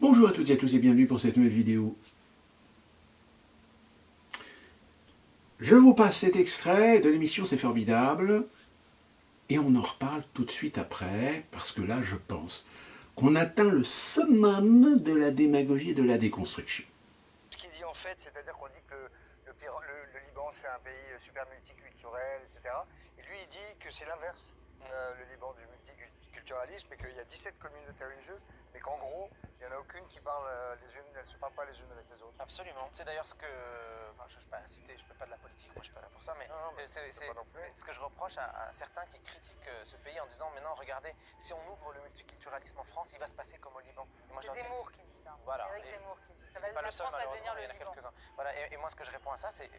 Bonjour à toutes et à tous et bienvenue pour cette nouvelle vidéo. Je vous passe cet extrait de l'émission C'est formidable et on en reparle tout de suite après parce que là je pense qu'on atteint le summum de la démagogie et de la déconstruction. Ce qu'il dit en fait, c'est-à-dire qu'on dit que le Liban c'est un pays super multiculturel, etc. Et lui il dit que c'est l'inverse, le Liban du multiculturalisme, et qu'il y a 17 communautés religieuses, mais qu'en gros, il n'y en a aucune qui parle les unes, elles ne se parlent pas les unes avec les autres. Absolument. C'est d'ailleurs ce que. Enfin, je ne peux pas inciter, je ne fais pas de la politique, moi je ne suis pas là pour ça, mais c'est ce que je reproche à certains qui critiquent ce pays en disant mais non, regardez, si on ouvre le multiculturalisme en France, il va se passer comme au Liban. C'est Zemmour qui dit ça. Voilà. C'est Éric Zemmour qui dit ça. Pas le seul, France va malheureusement, devenir il y en a le Liban. quelques-uns. Voilà. Et moi, ce que je réponds à ça, c'est Le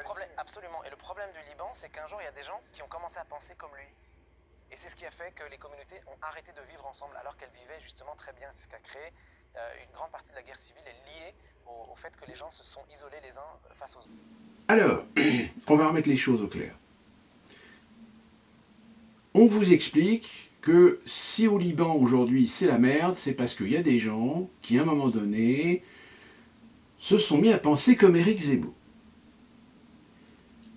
problème, absolument. Et le problème du Liban, c'est qu'un jour, il y a des gens qui ont commencé à penser comme lui. Et c'est ce qui a fait que les communautés ont arrêté de vivre ensemble alors qu'elles vivaient justement très bien. C'est ce qui a créé une grande partie de la guerre civile est liée au fait que les gens se sont isolés les uns face aux autres. Alors, on va remettre les choses au clair. On vous explique que si au Liban aujourd'hui c'est la merde, c'est parce qu'il y a des gens qui à un moment donné se sont mis à penser comme Éric Zemmour.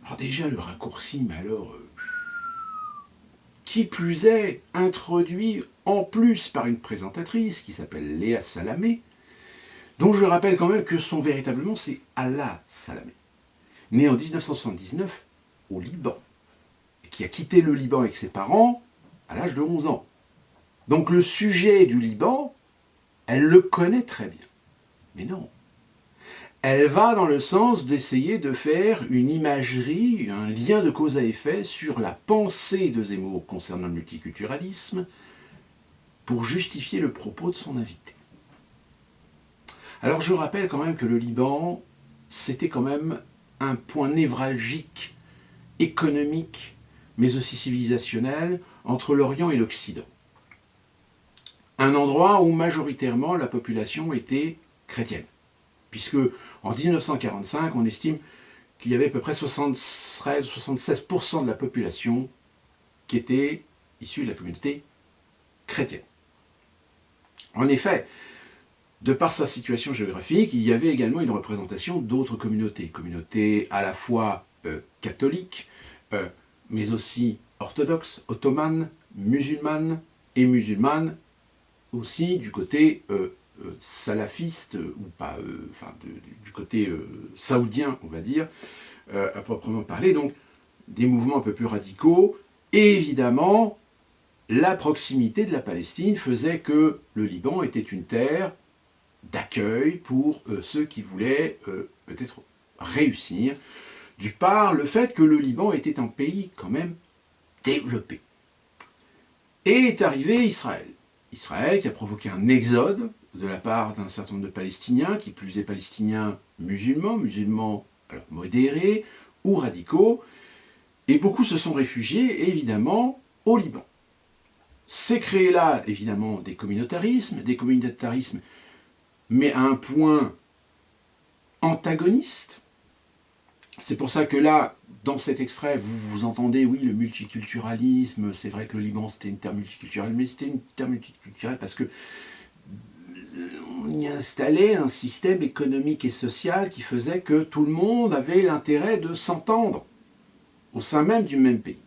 Alors déjà le raccourci, mais alors, qui plus est, introduit en plus par une présentatrice qui s'appelle Léa Salamé, dont je rappelle quand même que son véritable nom c'est Alla Salamé, née en 1979 au Liban, et qui a quitté le Liban avec ses parents à l'âge de 11 ans. Donc le sujet du Liban, elle le connaît très bien. Mais non. Elle va dans le sens d'essayer de faire une imagerie, un lien de cause à effet sur la pensée de Zemmour concernant le multiculturalisme pour justifier le propos de son invité. Alors je rappelle quand même que le Liban, c'était quand même un point névralgique, économique, mais aussi civilisationnel, entre l'Orient et l'Occident. Un endroit où majoritairement la population était chrétienne, puisque en 1945, on estime qu'il y avait à peu près 73-76% de la population qui était issue de la communauté chrétienne. En effet, de par sa situation géographique, il y avait également une représentation d'autres communautés à la fois catholiques, mais aussi orthodoxes, ottomanes, musulmanes et musulmanes, aussi du côté salafiste, ou pas, du côté saoudien, on va dire, à proprement parler, donc des mouvements un peu plus radicaux, et évidemment, la proximité de la Palestine faisait que le Liban était une terre d'accueil pour ceux qui voulaient peut-être réussir, du par le fait que le Liban était un pays quand même développé. Et est arrivé Israël. Israël qui a provoqué un exode de la part d'un certain nombre de Palestiniens, qui plus est palestiniens musulmans alors modérés ou radicaux, et beaucoup se sont réfugiés évidemment au Liban. C'est créé là évidemment des communautarismes mais à un point antagoniste. C'est pour ça que là, dans cet extrait, vous entendez, oui, le multiculturalisme, c'est vrai que le Liban c'était une terre multiculturelle, mais c'était une terre multiculturelle parce que on y installait un système économique et social qui faisait que tout le monde avait l'intérêt de s'entendre au sein même du même pays.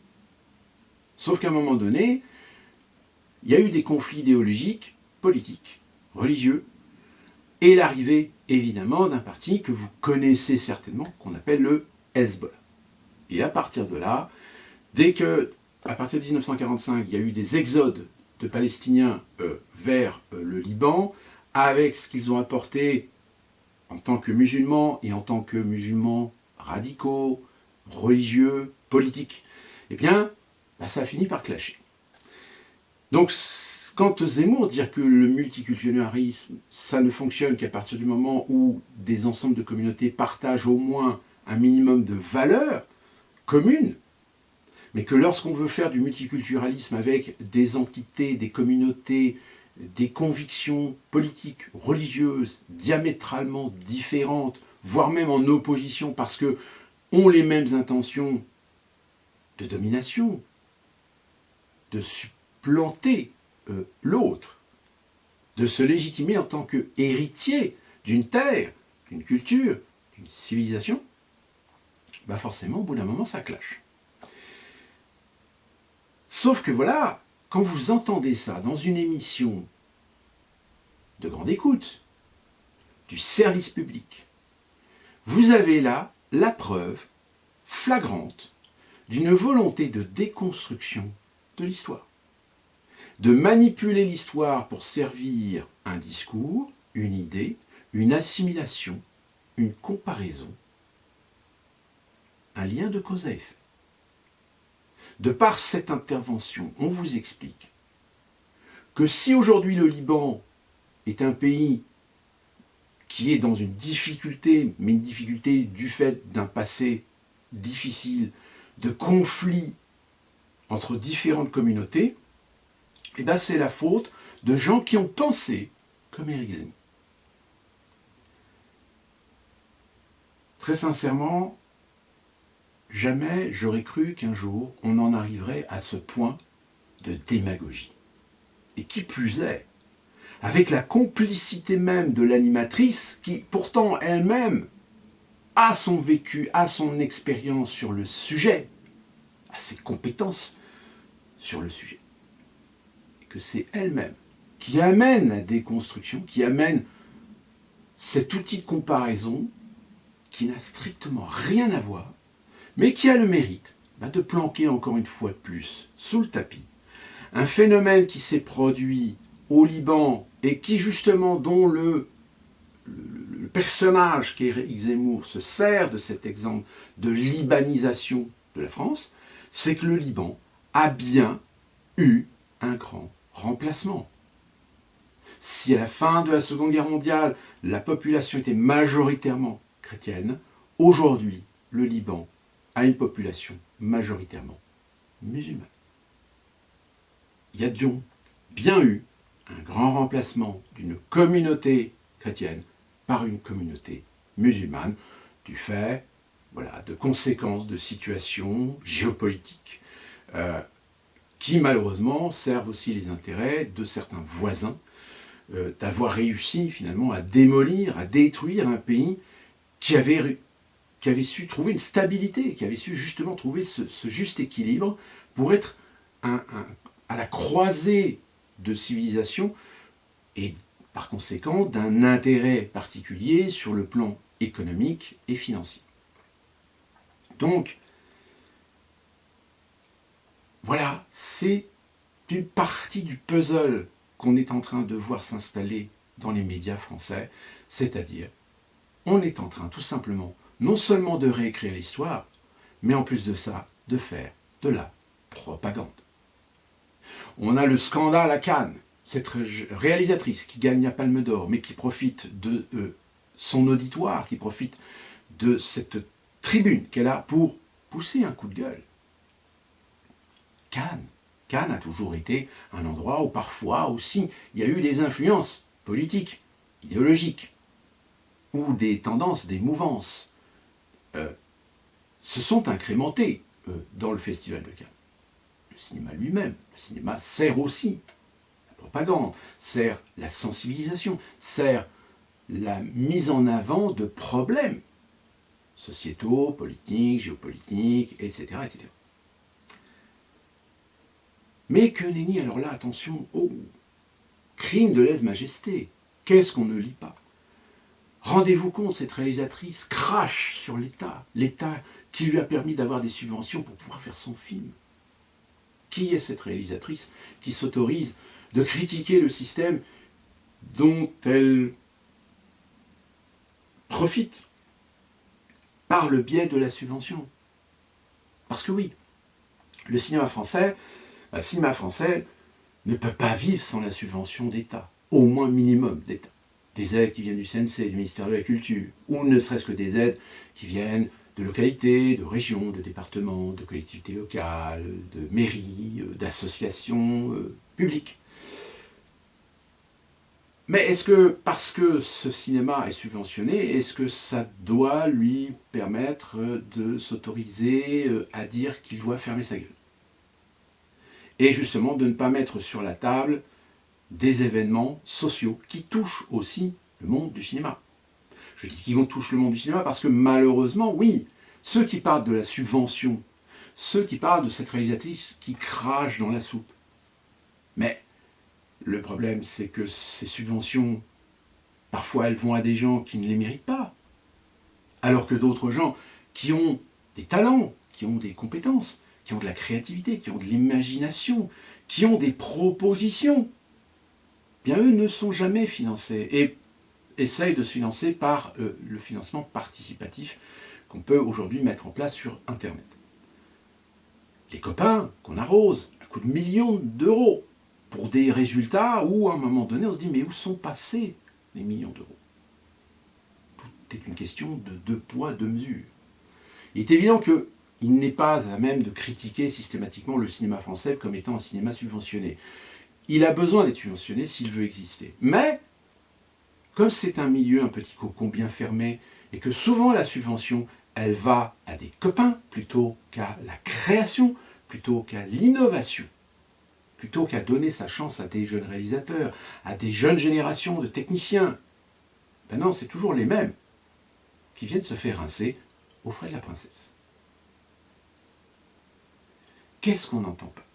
Sauf qu'à un moment donné, il y a eu des conflits idéologiques, politiques, religieux, et l'arrivée, évidemment, d'un parti que vous connaissez certainement, qu'on appelle le Hezbollah. Et à partir de là, dès que, à partir de 1945, il y a eu des exodes de Palestiniens vers le Liban, avec ce qu'ils ont apporté en tant que musulmans, et en tant que musulmans radicaux, religieux, politiques, eh bien, ça a fini par clasher. Donc, quand Zemmour dit que le multiculturalisme, ça ne fonctionne qu'à partir du moment où des ensembles de communautés partagent au moins un minimum de valeurs communes, mais que lorsqu'on veut faire du multiculturalisme avec des entités, des communautés, des convictions politiques, religieuses, diamétralement différentes, voire même en opposition parce que ont les mêmes intentions de domination, de supplanter l'autre, de se légitimer en tant qu'héritier d'une terre, d'une culture, d'une civilisation, bah forcément, au bout d'un moment, ça clash. Sauf que voilà, quand vous entendez ça dans une émission de grande écoute, du service public, vous avez là la preuve flagrante d'une volonté de déconstruction de l'histoire. De manipuler l'histoire pour servir un discours, une idée, une assimilation, une comparaison, un lien de cause à effet. De par cette intervention, on vous explique que si aujourd'hui le Liban est un pays qui est dans une difficulté, mais une difficulté du fait d'un passé difficile, de conflits entre différentes communautés, et bien c'est la faute de gens qui ont pensé comme Éric Zemmour. Très sincèrement, jamais j'aurais cru qu'un jour on en arriverait à ce point de démagogie. Et qui plus est, avec la complicité même de l'animatrice qui pourtant elle-même a son vécu, a son expérience sur le sujet, a ses compétences sur le sujet. Et que c'est elle-même qui amène la déconstruction, qui amène cet outil de comparaison qui n'a strictement rien à voir, mais qui a le mérite de planquer encore une fois de plus sous le tapis un phénomène qui s'est produit au Liban et qui justement, dont le personnage qui est Éric Zemmour se sert de cet exemple de libanisation de la France, c'est que le Liban a bien eu un grand remplacement. Si à la fin de la Seconde Guerre mondiale, la population était majoritairement chrétienne, aujourd'hui, le Liban a une population majoritairement musulmane. Il y a donc bien eu un grand remplacement d'une communauté chrétienne par une communauté musulmane, du fait de conséquences de situations géopolitiques qui malheureusement servent aussi les intérêts de certains voisins, d'avoir réussi finalement à démolir, à détruire un pays qui avait su trouver une stabilité, qui avait su justement trouver ce juste équilibre pour être à la croisée de civilisations et par conséquent d'un intérêt particulier sur le plan économique et financier. Donc, voilà, c'est une partie du puzzle qu'on est en train de voir s'installer dans les médias français, c'est-à-dire, on est en train tout simplement, non seulement de réécrire l'histoire, mais en plus de ça, de faire de la propagande. On a le scandale à Cannes, cette réalisatrice qui gagne la Palme d'Or, mais qui profite de son auditoire, qui profite de cette tribune qu'elle a pour pousser un coup de gueule. Cannes a toujours été un endroit où parfois aussi il y a eu des influences politiques, idéologiques, ou des tendances, des mouvances se sont incrémentées dans le Festival de Cannes. Le cinéma lui-même, le cinéma sert aussi la propagande, sert la sensibilisation, sert la mise en avant de problèmes sociétaux, politiques, géopolitiques, etc. etc. Mais que nenni, alors là, attention, crime de lèse-majesté, qu'est-ce qu'on ne lit pas? Rendez-vous compte, cette réalisatrice crache sur l'État, l'État qui lui a permis d'avoir des subventions pour pouvoir faire son film. Qui est cette réalisatrice qui s'autorise de critiquer le système dont elle profite par le biais de la subvention? Parce que oui, le cinéma français ne peut pas vivre sans la subvention d'État, au moins minimum d'État. Des aides qui viennent du CNC, du ministère de la Culture, ou ne serait-ce que des aides qui viennent de localités, de régions, de départements, de collectivités locales, de mairies, d'associations publiques. Mais est-ce que, parce que ce cinéma est subventionné, est-ce que ça doit lui permettre de s'autoriser à dire qu'il doit fermer sa gueule? Et justement de ne pas mettre sur la table des événements sociaux qui touchent aussi le monde du cinéma. Je dis qu'ils touchent le monde du cinéma parce que malheureusement, oui, ceux qui parlent de la subvention, ceux qui parlent de cette réalisatrice qui crache dans la soupe. Mais le problème, c'est que ces subventions, parfois elles vont à des gens qui ne les méritent pas, alors que d'autres gens qui ont des talents, qui ont des compétences, qui ont de la créativité, qui ont de l'imagination, qui ont des propositions, bien eux ne sont jamais financés et essayent de se financer par le financement participatif qu'on peut aujourd'hui mettre en place sur Internet. Les copains qu'on arrose à coups de millions d'euros pour des résultats où à un moment donné on se dit mais où sont passés les millions d'euros? Tout est une question de deux poids, deux mesures. Il est évident qu'il n'est pas à même de critiquer systématiquement le cinéma français comme étant un cinéma subventionné. Il a besoin d'être subventionné s'il veut exister. Mais, comme c'est un milieu, un petit cocon bien fermé, et que souvent la subvention, elle va à des copains plutôt qu'à la création, plutôt qu'à l'innovation, plutôt qu'à donner sa chance à des jeunes réalisateurs, à des jeunes générations de techniciens. Ben non, c'est toujours les mêmes qui viennent se faire rincer aux frais de la princesse. Qu'est-ce qu'on n'entend pas?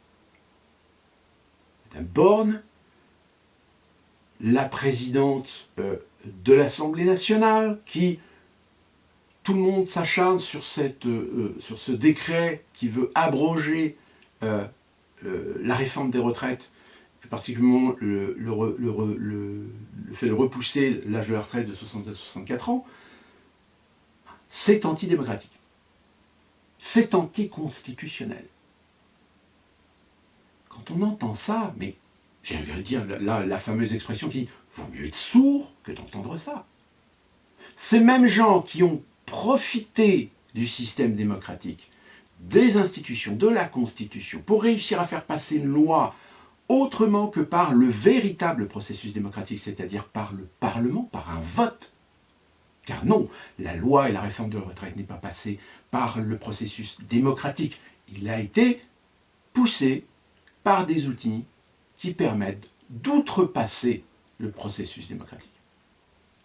Madame Borne, la présidente de l'Assemblée nationale, qui, tout le monde s'acharne sur ce décret qui veut abroger la réforme des retraites, plus particulièrement le fait de repousser l'âge de la retraite de 62 à 64 ans, c'est antidémocratique. C'est anticonstitutionnel. Quand on entend ça, mais j'ai envie de dire la fameuse expression qui dit « vaut mieux être sourd que d'entendre ça ». Ces mêmes gens qui ont profité du système démocratique, des institutions, de la Constitution, pour réussir à faire passer une loi autrement que par le véritable processus démocratique, c'est-à-dire par le Parlement, par un vote. Car non, la loi et la réforme de la retraite n'est pas passée par le processus démocratique. Il a été poussé par des outils qui permettent d'outrepasser le processus démocratique.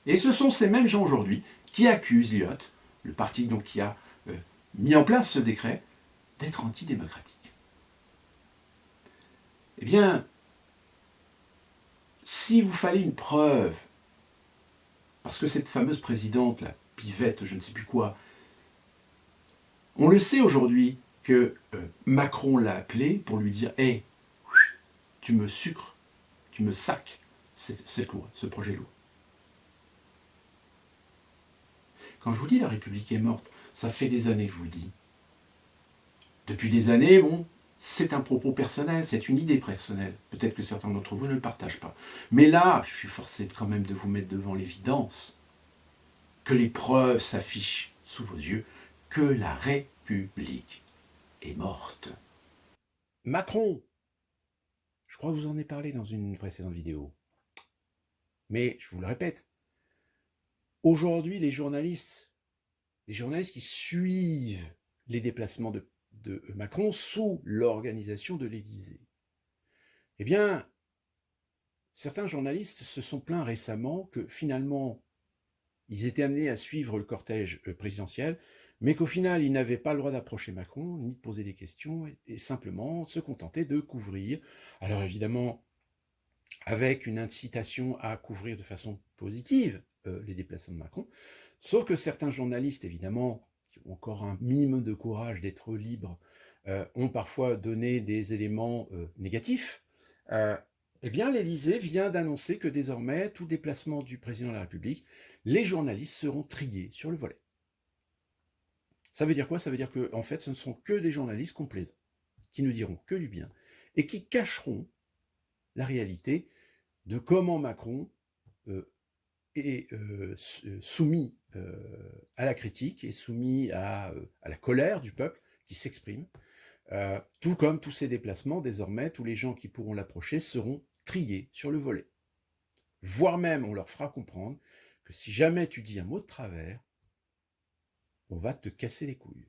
Et ce sont ces mêmes gens aujourd'hui qui accusent l'IOT, le parti donc, qui a mis en place ce décret, d'être antidémocratique. Eh bien, si vous fallait une preuve, parce que cette fameuse présidente, la pivette, je ne sais plus quoi, on le sait aujourd'hui que Macron l'a appelée pour lui dire « Hey, tu me sucres, tu me sacs cette loi, ce projet de loi. » Quand je vous dis la République est morte, ça fait des années que je vous le dis. Depuis des années, bon, c'est un propos personnel, c'est une idée personnelle. Peut-être que certains d'entre vous ne le partagent pas. Mais là, je suis forcé quand même de vous mettre devant l'évidence que les preuves s'affichent sous vos yeux, que la République est morte. Macron, je crois que vous en avez parlé dans une précédente vidéo. Mais, je vous le répète, aujourd'hui, les journalistes qui suivent les déplacements de Macron sous l'organisation de l'Élysée, eh bien, certains journalistes se sont plaints récemment que finalement, ils étaient amenés à suivre le cortège présidentiel, mais qu'au final, ils n'avaient pas le droit d'approcher Macron, ni de poser des questions, et simplement se contenter de couvrir. Alors évidemment, avec une incitation à couvrir de façon positive les déplacements de Macron, sauf que certains journalistes, évidemment, qui ont encore un minimum de courage d'être libres, ont parfois donné des éléments négatifs. Eh bien, l'Élysée vient d'annoncer que désormais, tout déplacement du président de la République, les journalistes seront triés sur le volet. Ça veut dire quoi? Ça veut dire que, en fait, ce ne sont que des journalistes complaisants, qui ne diront que du bien, et qui cacheront la réalité de comment Macron est soumis à la critique, et soumis à la colère du peuple qui s'exprime. Tout comme tous ces déplacements, désormais, tous les gens qui pourront l'approcher seront triés sur le volet. Voire même, on leur fera comprendre que si jamais tu dis un mot de travers, on va te casser les couilles.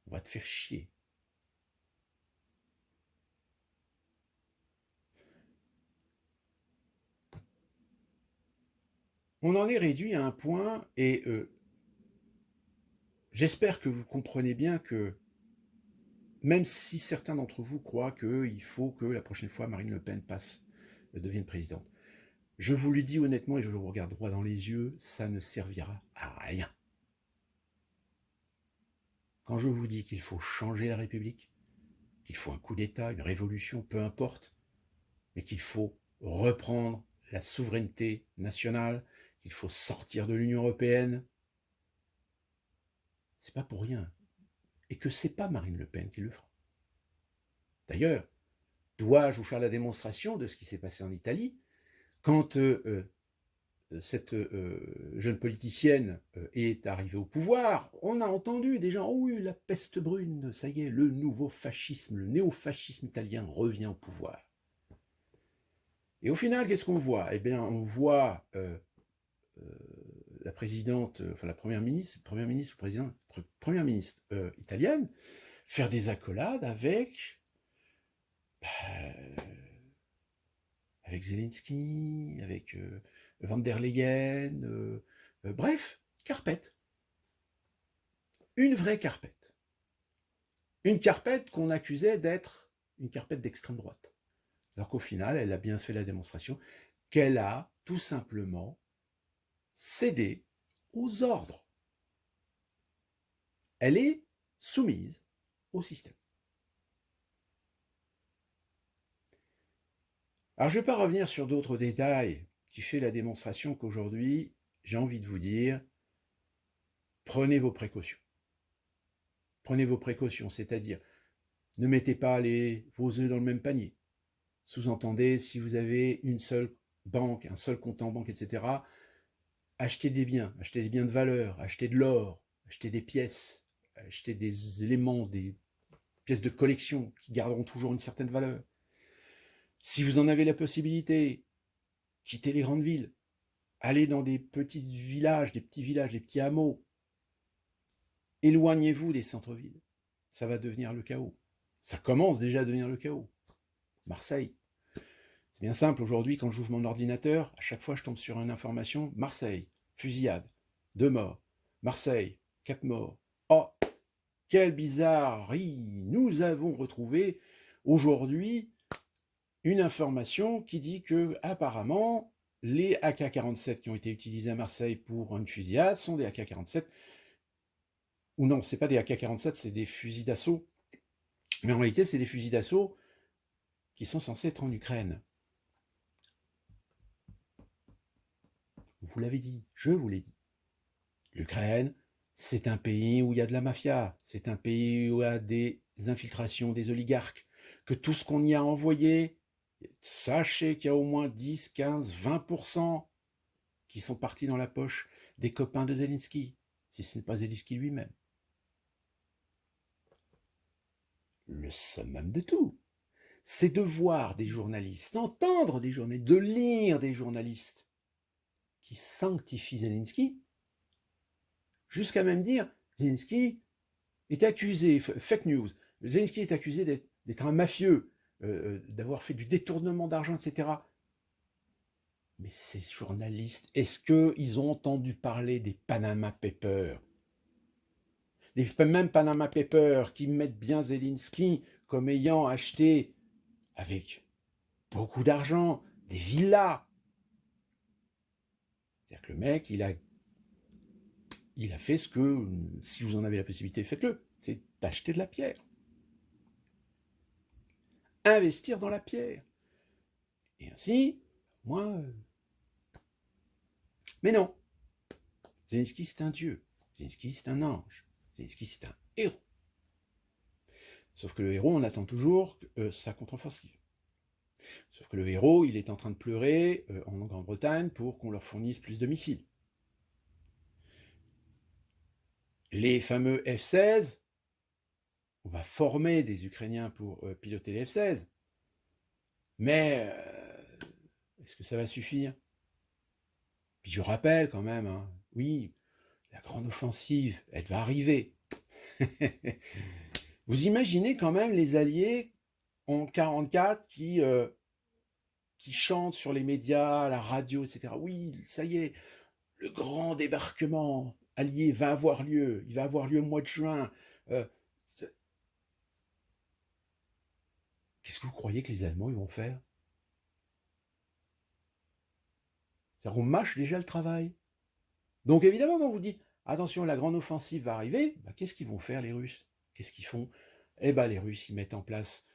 On va te faire chier. On en est réduit à un point, et j'espère que vous comprenez bien que même si certains d'entre vous croient qu'il faut que la prochaine fois Marine Le Pen devienne présidente, je vous le dis honnêtement et je vous regarde droit dans les yeux, ça ne servira à rien. Quand je vous dis qu'il faut changer la République, qu'il faut un coup d'État, une révolution, peu importe, mais qu'il faut reprendre la souveraineté nationale, qu'il faut sortir de l'Union européenne, c'est pas pour rien. Et que c'est pas Marine Le Pen qui le fera. D'ailleurs, dois-je vous faire la démonstration de ce qui s'est passé en Italie quand cette jeune politicienne est arrivée au pouvoir? On a entendu des gens, oh oui, la peste brune, ça y est, le nouveau fascisme, le néofascisme italien revient au pouvoir. Et au final, qu'est-ce qu'on voit? Eh bien, on voit la présidente, enfin la première ministre italienne faire des accolades avec Zelensky, avec Van der Leyen, bref, carpette. Une vraie carpette. Une carpette qu'on accusait d'être une carpette d'extrême droite. Alors qu'au final, elle a bien fait la démonstration qu'elle a tout simplement cédé aux ordres. Elle est soumise au système. Alors je ne vais pas revenir sur d'autres détails qui fait la démonstration qu'aujourd'hui, j'ai envie de vous dire, prenez vos précautions. Prenez vos précautions, c'est-à-dire ne mettez pas vos œufs dans le même panier. Sous-entendez, si vous avez une seule banque, un seul compte en banque, etc., achetez des biens de valeur, achetez de l'or, achetez des pièces, achetez des éléments, des pièces de collection qui garderont toujours une certaine valeur. Si vous en avez la possibilité, quittez les grandes villes, allez dans des petits villages, des petits hameaux, éloignez-vous des centres-villes. Ça va devenir le chaos. Ça commence déjà à devenir le chaos. Marseille. C'est bien simple, aujourd'hui, quand j'ouvre mon ordinateur, à chaque fois je tombe sur une information, Marseille, fusillade, 2 morts. Marseille, 4 morts. Oh, quelle bizarrerie! Nous avons retrouvé aujourd'hui une information qui dit que, apparemment, les AK-47 qui ont été utilisés à Marseille pour une fusillade sont des AK-47, ou non, c'est pas des AK-47, c'est des fusils d'assaut, mais en réalité, c'est des fusils d'assaut qui sont censés être en Ukraine. Vous l'avez dit, je vous l'ai dit. L'Ukraine, c'est un pays où il y a de la mafia, c'est un pays où il y a des infiltrations, des oligarques, que tout ce qu'on y a envoyé, sachez qu'il y a au moins 10, 15, 20% qui sont partis dans la poche des copains de Zelensky, si ce n'est pas Zelensky lui-même. Le summum de tout, c'est de voir des journalistes, d'entendre des journalistes, de lire des journalistes qui sanctifient Zelensky, jusqu'à même dire Zelensky est accusé, fake news, Zelensky est accusé d'être un mafieux, d'avoir fait du détournement d'argent, etc. Mais ces journalistes, est-ce qu'ils ont entendu parler des Panama Papers? Les mêmes Panama Papers qui mettent bien Zelensky comme ayant acheté avec beaucoup d'argent des villas. C'est-à-dire que le mec, il a fait ce que, si vous en avez la possibilité, faites-le, c'est d'acheter de la pierre. Investir dans la pierre. Et ainsi, moi... Mais non. Zelensky, c'est un dieu. Zelensky, c'est un ange. Zelensky, c'est un héros. Sauf que le héros, on attend toujours sa contre-offensive. Sauf que le héros, il est en train de pleurer en Grande-Bretagne pour qu'on leur fournisse plus de missiles. Les fameux F-16, on va former des Ukrainiens pour piloter les F-16. Mais est-ce que ça va suffire? Puis je rappelle quand même, hein, oui, la grande offensive, elle va arriver. Vous imaginez quand même les Alliés en 1944 qui chantent sur les médias, la radio, etc. Oui, ça y est, le grand débarquement allié va avoir lieu, il va avoir lieu au mois de juin. Qu'est-ce que vous croyez que les Allemands ils vont faire? C'est-à-dire qu'on mâche déjà le travail. Donc évidemment, quand vous dites attention, la grande offensive va arriver, qu'est-ce qu'ils vont faire les Russes? Qu'est-ce qu'ils font? Les Russes, ils mettent en place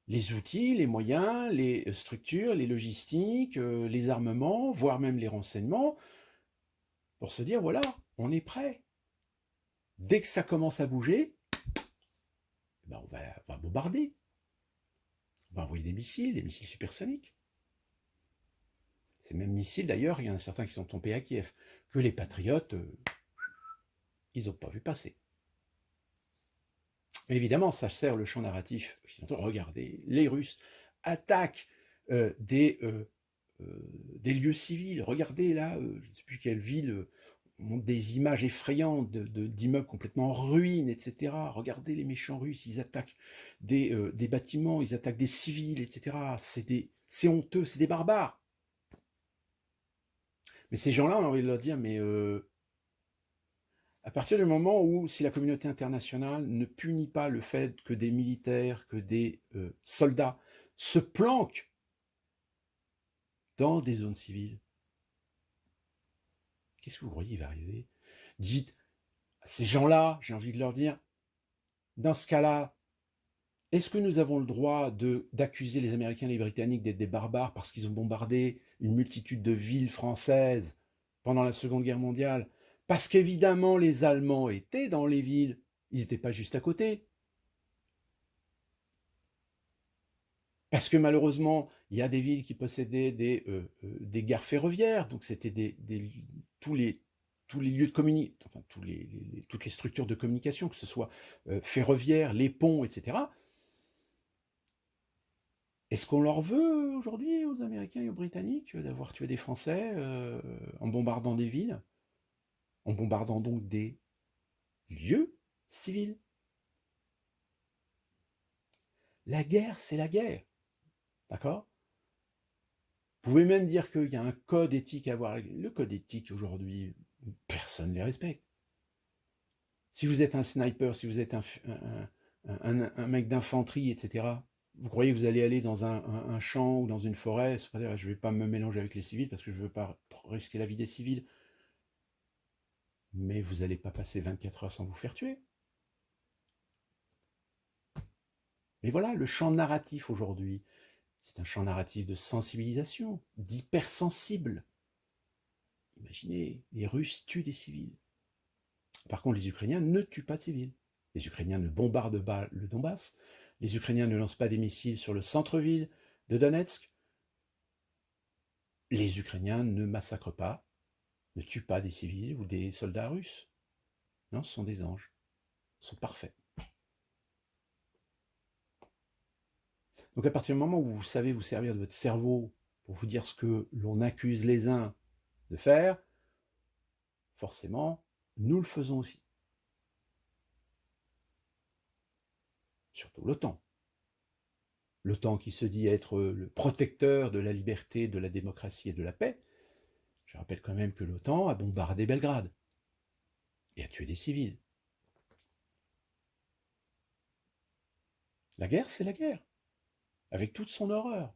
les outils, les moyens, les structures, les logistiques, les armements, voire même les renseignements, pour se dire, voilà, on est prêt. Dès que ça commence à bouger, on va bombarder. On va envoyer des missiles supersoniques. Ces mêmes missiles, d'ailleurs, il y en a certains qui sont tombés à Kiev, que les patriotes, ils n'ont pas vu passer. Mais évidemment, ça sert le champ narratif occidental. Regardez, les Russes attaquent des lieux civils. Regardez là, je ne sais plus quelle ville, on montre des images effrayantes d'immeubles complètement en ruine, etc. Regardez les méchants Russes, ils attaquent des bâtiments, ils attaquent des civils, etc. C'est honteux, c'est des barbares. Mais ces gens-là, on a envie de leur dire, mais à partir du moment où, si la communauté internationale ne punit pas le fait que des militaires, que des soldats se planquent dans des zones civiles, qu'est-ce que vous croyez qui va arriver? Dites à ces gens-là, j'ai envie de leur dire, dans ce cas-là, est-ce que nous avons le droit d'accuser les Américains et les Britanniques d'être des barbares parce qu'ils ont bombardé une multitude de villes françaises pendant la Seconde Guerre mondiale? Parce qu'évidemment, les Allemands étaient dans les villes, ils n'étaient pas juste à côté. Parce que malheureusement, il y a des villes qui possédaient des gares ferroviaires, donc c'était tous les lieux de communication, enfin toutes les structures de communication, que ce soit ferroviaires, les ponts, etc. Est-ce qu'on leur veut aujourd'hui aux Américains et aux Britanniques d'avoir tué des Français en bombardant des villes, en bombardant donc des lieux civils? La guerre, c'est la guerre. D'accord? Vous pouvez même dire qu'il y a un code éthique à avoir. Le code éthique, aujourd'hui, personne ne les respecte. Si vous êtes un sniper, si vous êtes un mec d'infanterie, etc., vous croyez que vous allez aller dans un champ ou dans une forêt, je ne vais pas me mélanger avec les civils parce que je ne veux pas risquer la vie des civils. Mais vous n'allez pas passer 24 heures sans vous faire tuer. Mais voilà, le champ narratif aujourd'hui, c'est un champ narratif de sensibilisation, d'hypersensible. Imaginez, les Russes tuent des civils. Par contre, les Ukrainiens ne tuent pas de civils. Les Ukrainiens ne bombardent pas le Donbass. Les Ukrainiens ne lancent pas des missiles sur le centre-ville de Donetsk. Les Ukrainiens ne massacrent pas, ne tuent pas des civils ou des soldats russes. Non, ce sont des anges. Ils sont parfaits. Donc à partir du moment où vous savez vous servir de votre cerveau pour vous dire ce que l'on accuse les uns de faire, forcément, nous le faisons aussi. Surtout l'OTAN. L'OTAN qui se dit être le protecteur de la liberté, de la démocratie et de la paix. Je rappelle quand même que l'OTAN a bombardé Belgrade et a tué des civils. La guerre, c'est la guerre, avec toute son horreur,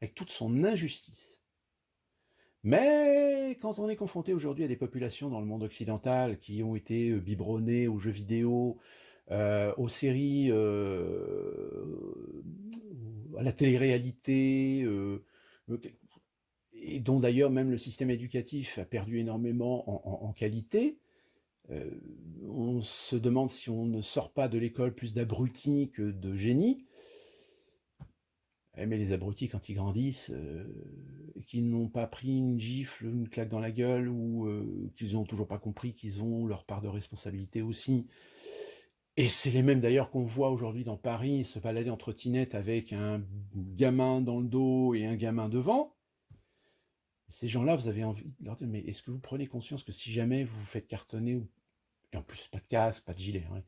avec toute son injustice. Mais quand on est confronté aujourd'hui à des populations dans le monde occidental qui ont été biberonnées aux jeux vidéo, aux séries, à la télé-réalité, et dont d'ailleurs même le système éducatif a perdu énormément en qualité, on se demande si on ne sort pas de l'école plus d'abrutis que de génies. Mais les abrutis, quand ils grandissent, et qu'ils n'ont pas pris une gifle, une claque dans la gueule, ou qu'ils n'ont toujours pas compris qu'ils ont leur part de responsabilité aussi. Et c'est les mêmes d'ailleurs qu'on voit aujourd'hui dans Paris se balader en trottinette avec un gamin dans le dos et un gamin devant. Ces gens-là, vous avez envie de leur dire, mais est-ce que vous prenez conscience que si jamais vous vous faites cartonner, et en plus pas de casque, pas de gilet, hein,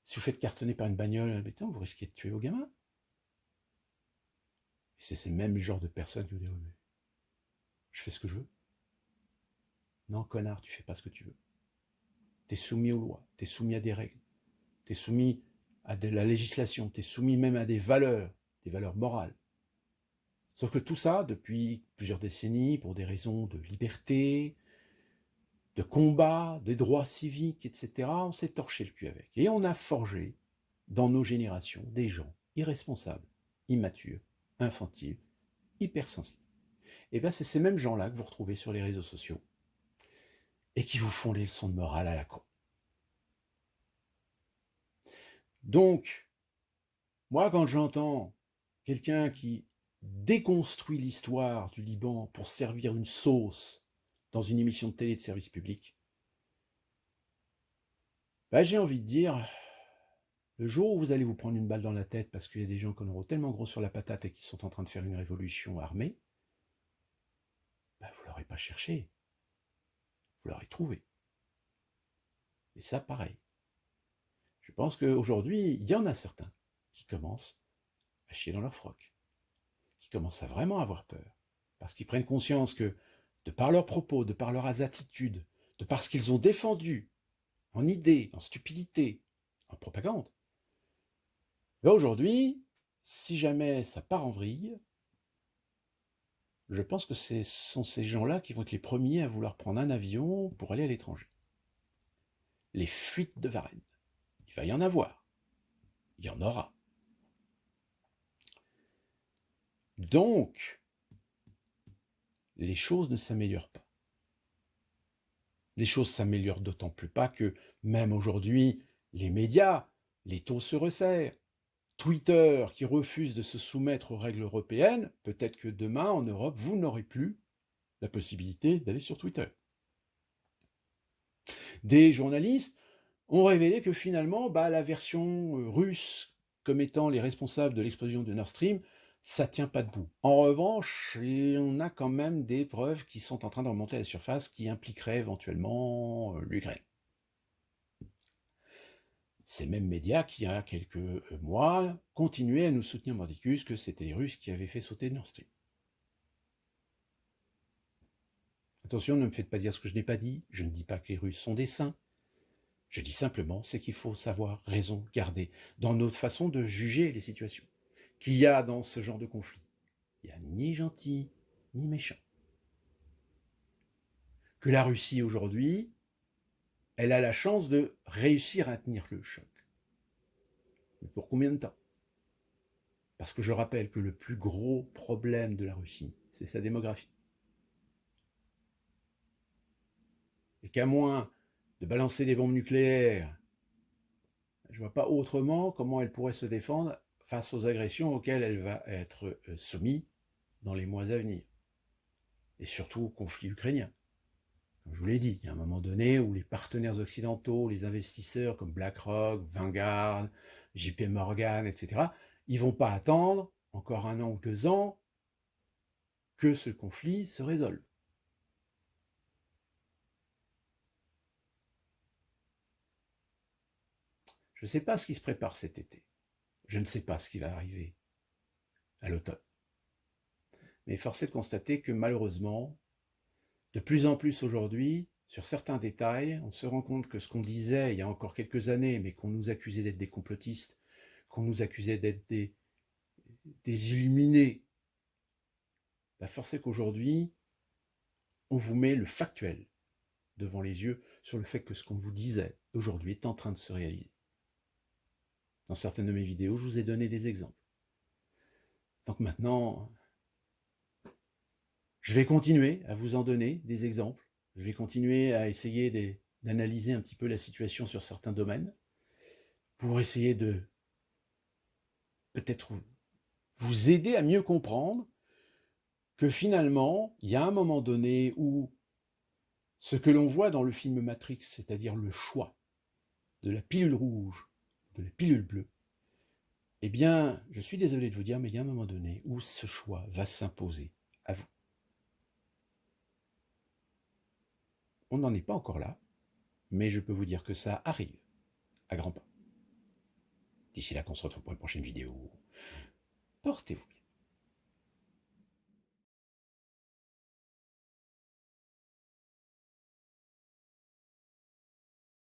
si vous faites cartonner par une bagnole, vous risquez de tuer vos gamins. Et c'est ces mêmes genres de personnes qui vous disent, je fais ce que je veux. Non, connard, tu fais pas ce que tu veux. Tu es soumis aux lois, tu es soumis à des règles, tu es soumis à de la législation, tu es soumis même à des valeurs morales. Sauf que tout ça, depuis plusieurs décennies, pour des raisons de liberté, de combat, des droits civiques, etc., on s'est torché le cul avec. Et on a forgé, dans nos générations, des gens irresponsables, immatures, infantiles, hypersensibles. Et bien c'est ces mêmes gens-là que vous retrouvez sur les réseaux sociaux et qui vous font les leçons de morale à la con. Donc, moi, quand j'entends quelqu'un qui déconstruit l'histoire du Liban pour servir une sauce dans une émission de télé de service public, ben, j'ai envie de dire, le jour où vous allez vous prendre une balle dans la tête parce qu'il y a des gens qui en auront tellement gros sur la patate et qui sont en train de faire une révolution armée, ben, vous ne l'aurez pas cherché, vous l'aurez trouvé. Et ça, pareil. Je pense qu'aujourd'hui, il y en a certains qui commencent à chier dans leur froc, qui commencent à vraiment avoir peur, parce qu'ils prennent conscience que, de par leurs propos, de par leurs attitudes, de par ce qu'ils ont défendu, en idées, en stupidité, en propagande, là aujourd'hui, si jamais ça part en vrille, je pense que ce sont ces gens-là qui vont être les premiers à vouloir prendre un avion pour aller à l'étranger. Les fuites de Varenne. Il va y en avoir. Il y en aura. Donc, les choses ne s'améliorent pas. Les choses s'améliorent d'autant plus pas que, même aujourd'hui, les médias, les taux se resserrent. Twitter qui refuse de se soumettre aux règles européennes, peut-être que demain, en Europe, vous n'aurez plus la possibilité d'aller sur Twitter. Des journalistes ont révélé que finalement, la version russe comme étant les responsables de l'explosion de Nord Stream, ça tient pas debout. En revanche, on a quand même des preuves qui sont en train de remonter à la surface qui impliqueraient éventuellement l'Ukraine. Ces mêmes médias qui, il y a quelques mois, continuaient à nous soutenir mordicus que c'était les Russes qui avaient fait sauter Nord Stream. Attention, ne me faites pas dire ce que je n'ai pas dit. Je ne dis pas que les Russes sont des saints. Je dis simplement, c'est qu'il faut savoir raison garder dans notre façon de juger les situations. Qu'il y a dans ce genre de conflit, il n'y a ni gentil, ni méchant. Que la Russie aujourd'hui, elle a la chance de réussir à tenir le choc. Mais pour combien de temps? Parce que je rappelle que le plus gros problème de la Russie, c'est sa démographie. Et qu'à moins de balancer des bombes nucléaires, je ne vois pas autrement comment elle pourrait se défendre face aux agressions auxquelles elle va être soumise dans les mois à venir. Et surtout au conflit ukrainien. Comme je vous l'ai dit, il y a un moment donné où les partenaires occidentaux, les investisseurs comme BlackRock, Vanguard, JP Morgan, etc., ils ne vont pas attendre encore 1 an ou 2 ans que ce conflit se résolve. Je ne sais pas ce qui se prépare cet été. Je ne sais pas ce qui va arriver à l'automne. Mais force est de constater que malheureusement, de plus en plus aujourd'hui, sur certains détails, on se rend compte que ce qu'on disait il y a encore quelques années, mais qu'on nous accusait d'être des complotistes, qu'on nous accusait d'être des illuminés, force est qu'aujourd'hui, on vous met le factuel devant les yeux sur le fait que ce qu'on vous disait aujourd'hui est en train de se réaliser. Dans certaines de mes vidéos, je vous ai donné des exemples. Donc maintenant, je vais continuer à vous en donner des exemples. Je vais continuer à essayer d'analyser un petit peu la situation sur certains domaines pour essayer de peut-être vous aider à mieux comprendre que finalement, il y a un moment donné où ce que l'on voit dans le film Matrix, c'est-à-dire le choix de la pilule rouge, de la pilule bleue, eh bien, je suis désolé de vous dire, mais il y a un moment donné où ce choix va s'imposer à vous. On n'en est pas encore là, mais je peux vous dire que ça arrive à grands pas. D'ici là qu'on se retrouve pour une prochaine vidéo, portez-vous bien.